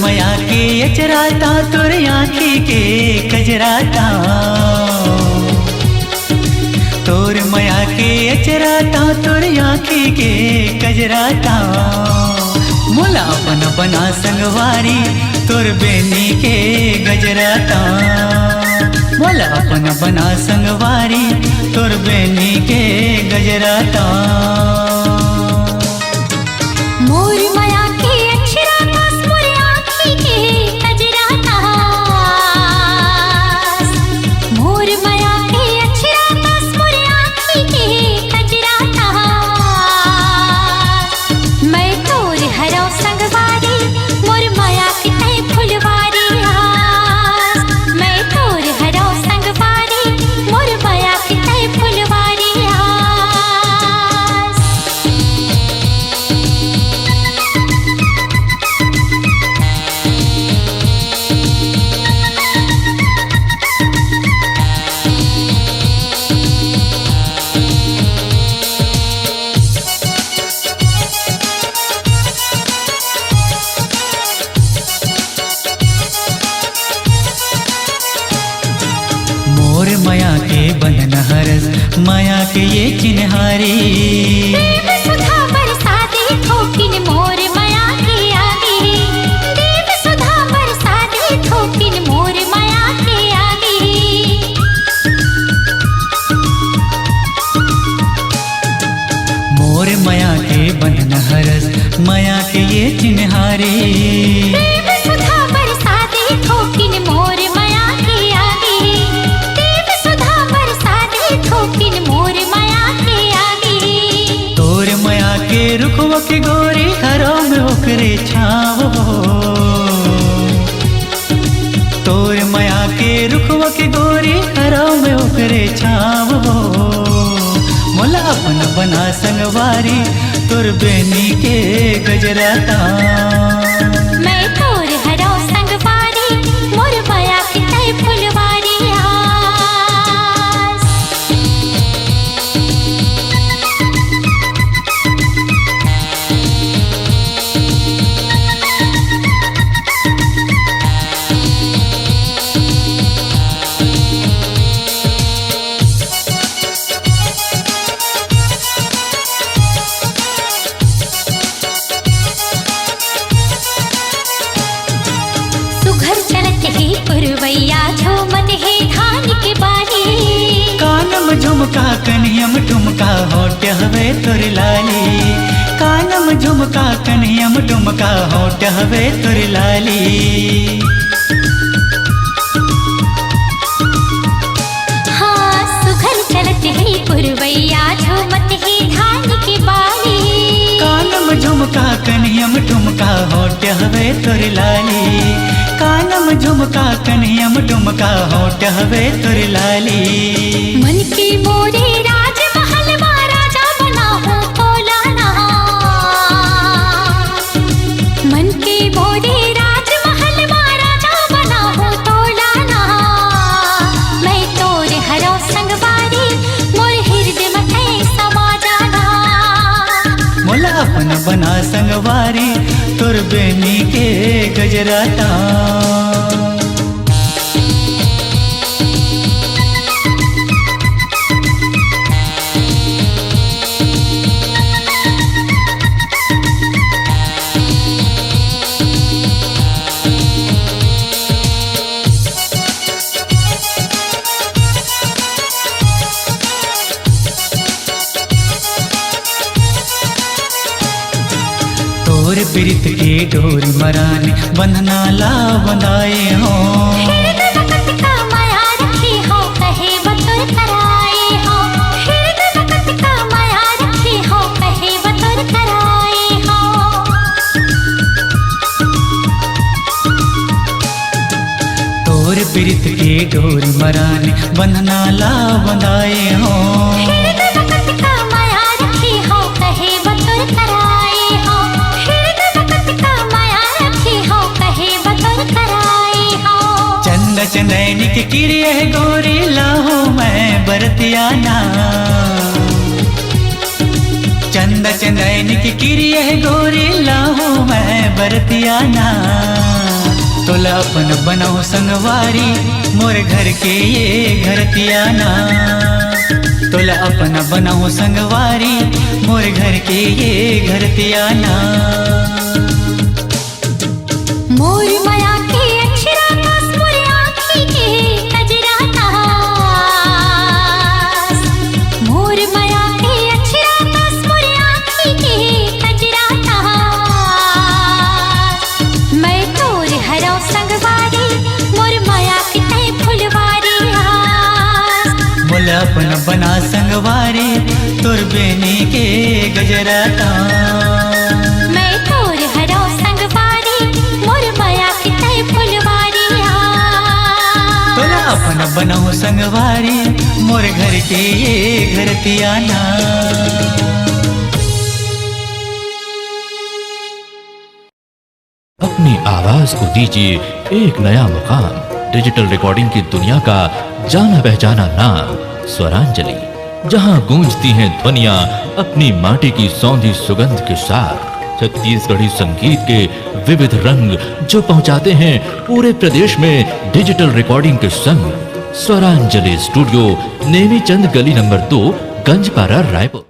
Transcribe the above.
मया के अचराता तोर आँखी के कजराता, तोर मया के अचराता तोर आँखी के कजराता। मोला अपन बना संगवारी तोर बेनी के गजराता, मोला अपन बना संगवारी तोर बेनी के गजराता। मोर माया के अक्षराता मोर आँखी के कजराता, मोर माया के अक्षराता मोर आँखी के कजराता। मैं तोर हरो संगवारी मोर माया के तय फुलवारी, मैं तोर हरो संगवारी मोर माया के तय फुलवारी। मोर माया के बंधन हरस माया के ये चिन्हारी, देव सुधा बरसा दे ठोकिन मोर माया के आगे, देव सुधा बरसा दे ठोकिन मोर माया के आगे। मोर माया के बंधन हरस माया के ये चिन्हारी, देव सुधा बरसा दे ठोकिन मोर माया के आगे, देव सुधा बरसा दे ठोकिन मोर माया के आगे। तोर माया के रुखवा के गोरी हरो में ओकरे छाव हो, तोर माया के रुखवा के गोरी हरो में ओकरे छाव हो। मोला अपन बना संगवारी तोर बेनी के गजराता, मैं तोर हरो संगवारी मोर माया के तय फुलवारी। सुघर चलत है पुरवैया झूमत है धान के बारी, कानम झुमका कनियम ठुमका होट हवे तोर लाली, कानम झुमका कनियम ठुमका होट हवे तोर लाली। हाँ सुघर चलत है पुरवैया झूमत है धान के बारी, कानम झुमका कनियम ठुमका होट हवे तोर लाली, कानम झुमका कनियम ठुमका होट हवे तोर लाली। मन के मोरे राजमहल मा राजा बना हो तोलाना, मन के मोरे राजमहल मा राजा बना हो तोलाना। मैं तोर हरो संगवारी मोर हृदय में समा जाना, मोला अपन बना संगवारी तोर बेनी के गजराता। तोर प्रीत के डोर मराने बंधना ला बंधाए हो, हृदय मकत का माया रखी हो कहे बतुर कराए हो, हृदय मकत का माया रखी हो कहे बतुर कराए हो। तोर प्रीत के डोर मराने बंधना ला बंधाए हो, हृदय मकत का माया रखी हो कहे बतुर कराए हो, हृदय मकत का माया रखी हो कहे बतुर कराए हो। चंद चंदैन की किरिए गोरी लाहू मैं बरतियाना, चंद चंदैन की किरिए गोरी लाहू मैं बरतियाना। तोला अपन बनाओ संगवारी मोर घर के ये घर तियाना। तोला अपन बनाओ संगवारी मोर घर के ये घर तियाना। मोर माया के अक्षरा तास मोर आँखी के कजरा तास। मोर माया के अक्षरा तास मोर आँखी के कजरा तास। मैं तोर हरो संगवारी मोर माया के तय फुलवारी आस। मोला अपन बना संगवारी तोर बेनी के गजरा तास। मैं तोर हरो संगवारी मोर माया के तय फुलवारी आस। तोला अपन बनाओ संगवारी मोर घर के ये घर तियाना। अपनी आवाज को दीजिए एक नया मुकाम। डिजिटल रिकॉर्डिंग की दुनिया का जाना पहचाना नाम स्वरांजलि, जहां गूंजती हैं ध्वनियां अपनी माटी की सौंधी सुगंध के साथ। छत्तीसगढ़ी संगीत के विविध रंग जो पहुंचाते हैं पूरे प्रदेश में डिजिटल रिकॉर्डिंग के संग। स्वरांजलि स्टूडियो, नेमीचंद गली नंबर 2, गंजपारा, रायपुर।